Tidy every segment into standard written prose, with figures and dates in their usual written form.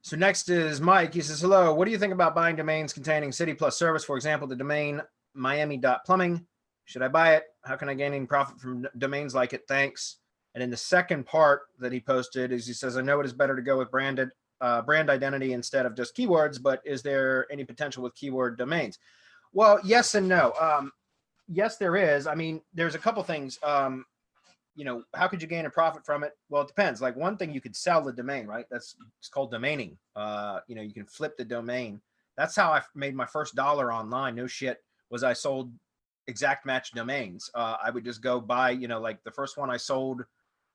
So next is Mike. He says, hello, what do you think about buying domains containing City+Service? For example, the domain miami.plumbing. Should I buy it? How can I gain any profit from domains like it? Thanks. And in the second part that he posted is he says, I know it is better to go with brand identity instead of just keywords, but is there any potential with keyword domains? Well, yes and no. Yes, there is. I mean, there's a couple things. How could you gain a profit from it? Well, it depends. Like one thing, you could sell the domain, right? It's called domaining. You can flip the domain. That's how I made my first dollar online. No shit, was I sold exact match domains. I would just go buy, like the first one I sold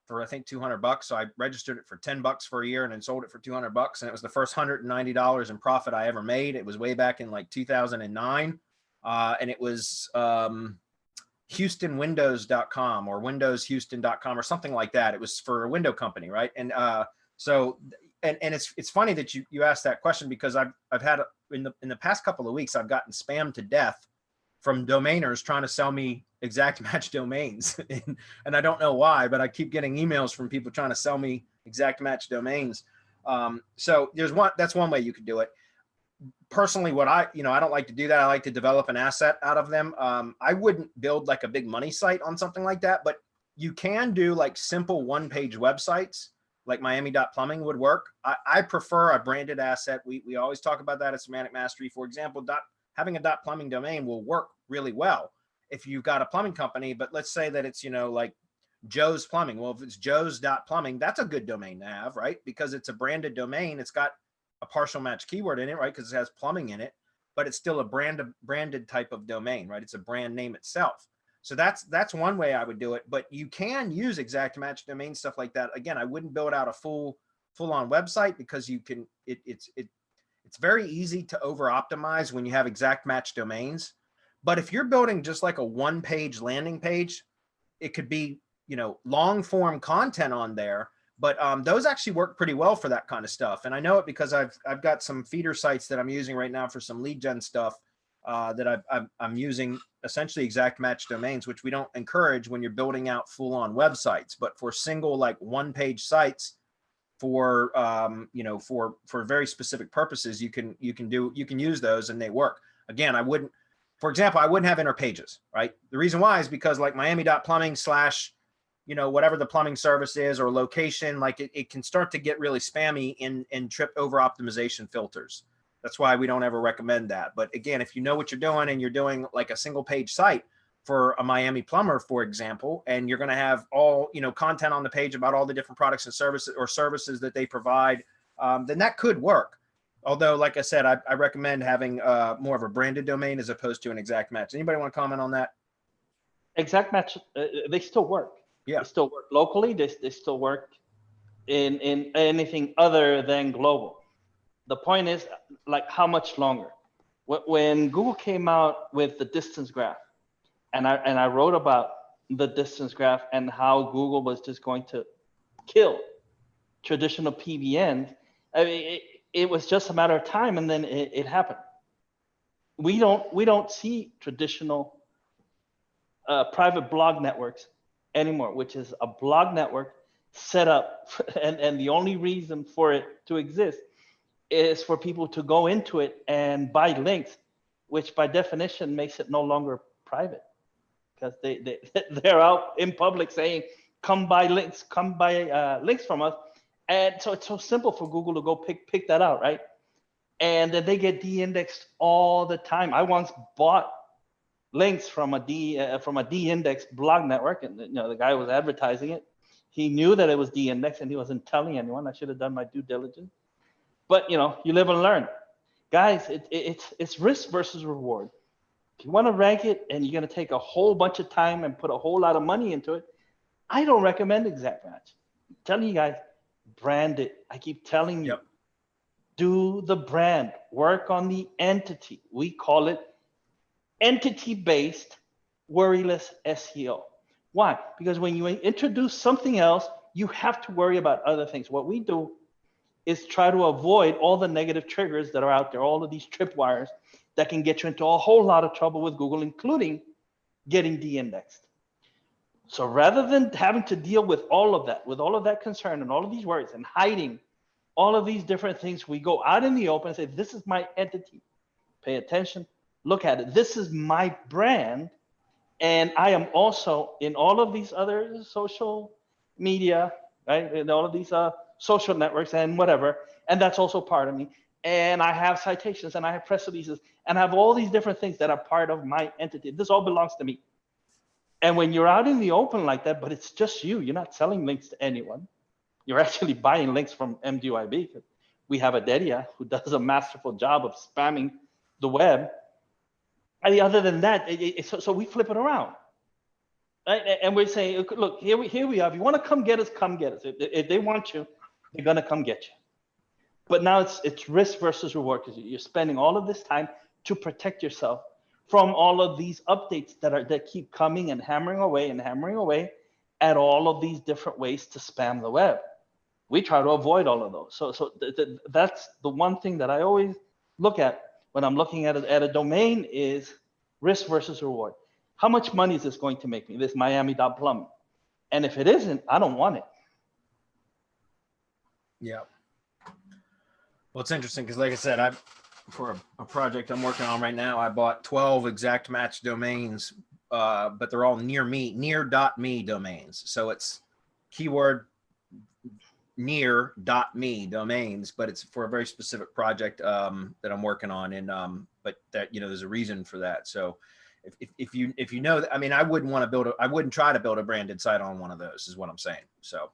for, I think, $200. So I registered it for $10 for a year and then sold it for $200. And it was the first $190 in profit I ever made. It was way back in like 2009. And it was, HoustonWindows.com or WindowsHouston.com or something like that. It was for a window company, right? And it's funny that you asked that question, because I've had in the past couple of weeks, I've gotten spammed to death from domainers trying to sell me exact match domains. And I don't know why, but I keep getting emails from people trying to sell me exact match domains. So that's one way you could do it. Personally, what I don't like to do that. I like to develop an asset out of them. I wouldn't build like a big money site on something like that, but you can do like simple one-page websites, like miami.plumbing would work. I prefer a branded asset. We always talk about that at Semantic Mastery. For example, having a .plumbing domain will work really well if you've got a plumbing company, but let's say that it's, like Joe's Plumbing. Well, if it's Joe's.plumbing, that's a good domain to have, right? Because it's a branded domain. It's got a partial match keyword in it, right? Because it has plumbing in it, but it's still a branded type of domain, right? It's a brand name itself. So that's one way I would do it, but you can use exact match domain, stuff like that. Again, I wouldn't build out a full-on website, because you can, it's very easy to over optimize when you have exact match domains. But if you're building just like a one-page landing page, it could be, long form content on there. But those actually work pretty well for that kind of stuff. And I know it because I've got some feeder sites that I'm using right now for some lead gen stuff that I'm using essentially exact match domains, which we don't encourage when you're building out full on websites. But for single, like one page sites for, for very specific purposes, you can use those and they work. Again, for example, I wouldn't have inner pages, right? The reason why is because like miami.plumbing / whatever the plumbing service is or location, like it can start to get really spammy and trip over optimization filters. That's why we don't ever recommend that. But again, if you know what you're doing and you're doing like a single page site for a Miami plumber, for example, and you're going to have all, content on the page about all the different products and services that they provide, then that could work. Although, like I said, I recommend having more of a branded domain as opposed to an exact match. Anybody want to comment on that? Exact match, they still work. Yeah. They still work locally. They still work in anything other than global. The point is, like, how much longer? When Google came out with the distance graph, and I wrote about the distance graph and how Google was just going to kill traditional PBNs, I mean, it was just a matter of time, and then it happened. We don't see traditional private blog networks anymore, which is a blog network set up and the only reason for it to exist is for people to go into it and buy links, which by definition makes it no longer private, because they're out in public saying, come buy links from us. And so it's so simple for Google to go pick that out, right? And then they get de-indexed all the time. I once bought links from a de-indexed blog network, and the guy was advertising it. He knew that it was de-indexed, and he wasn't telling anyone. I should have done my due diligence. But you live and learn, guys. It's risk versus reward. If you want to rank it, and you're going to take a whole bunch of time and put a whole lot of money into it, I don't recommend exact match. I'm telling you guys, brand it. I keep telling you, do the brand, work on the entity. We call it entity-based, worryless SEO. Why? Because when you introduce something else, you have to worry about other things. What we do is try to avoid all the negative triggers that are out there, all of these tripwires that can get you into a whole lot of trouble with Google, including getting de-indexed. So rather than having to deal with all of that concern and all of these worries and hiding all of these different things. We go out in the open and say, this is my entity. Pay attention, look at it. This is my brand. And I am also in all of these other social media, right? In all of these social networks and whatever. And that's also part of me. And I have citations and I have press releases and I have all these different things that are part of my entity. This all belongs to me. And when you're out in the open like that, but it's just you, you're not selling links to anyone. You're actually buying links from MDYB. We have a Dedia who does a masterful job of spamming the web. And other than that, so we flip it around. Right? And we're saying, look, here we are. If you want to come get us, come get us. If they want you, they're going to come get you. But now it's risk versus reward, because you're spending all of this time to protect yourself from all of these updates that keep coming and hammering away at all of these different ways to spam the web. We try to avoid all of those. So that's the one thing that I always look at when I'm looking at a domain is risk versus reward. How much money is this going to make me, this miami.plumbing? And if it isn't, I don't want it. Yeah. Well, it's interesting because, like I said, for a project I'm working on right now, I bought 12 exact match domains, but they're all near.me domains. So it's keyword near.me domains, but it's for a very specific project that I'm working on. And but that, there's a reason for that. So if you know that, I mean, I wouldn't try to build a branded site on one of those, is what I'm saying. So